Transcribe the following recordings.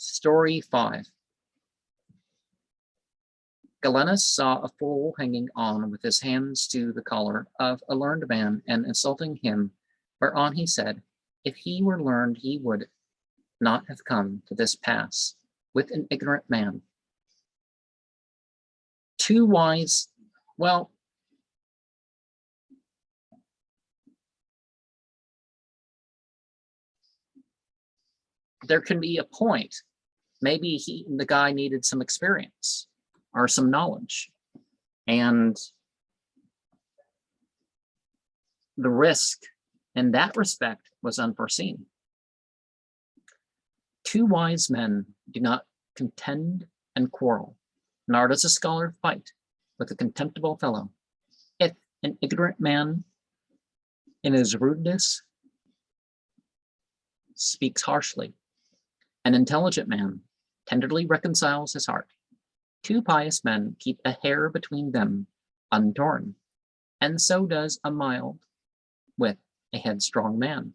Story 5. Galenus saw a fool hanging on with his hands to the collar of a learned man and insulting him, whereon he said, if he were learned, he would not have come to this pass with an ignorant man. Too wise, well, there can be a point. Maybe the guy needed some experience or some knowledge, and the risk in that respect was unforeseen. Two wise men do not contend and quarrel, nor does a scholar fight with a contemptible fellow. If an ignorant man in his rudeness speaks harshly, an intelligent man tenderly reconciles his heart. Two pious men keep a hair between them untorn, and so does a mild with a headstrong man.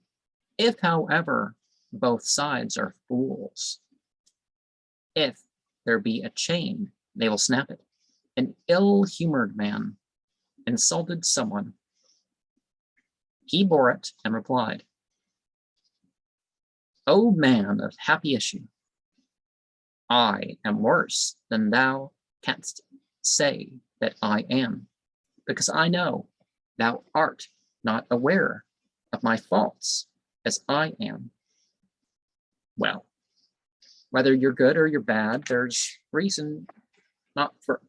If, however, both sides are fools, if there be a chain, they will snap it. An ill-humored man insulted someone. He bore it and replied, O man of happy issue, I am worse than thou canst say that I am, because I know thou art not aware of my faults as I am. Well, whether you're good or you're bad, there's reason not for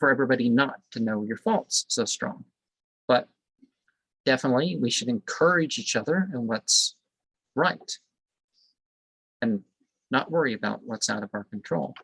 everybody not to know your faults so strong. But definitely we should encourage each other in what's right and not worry about what's out of our control.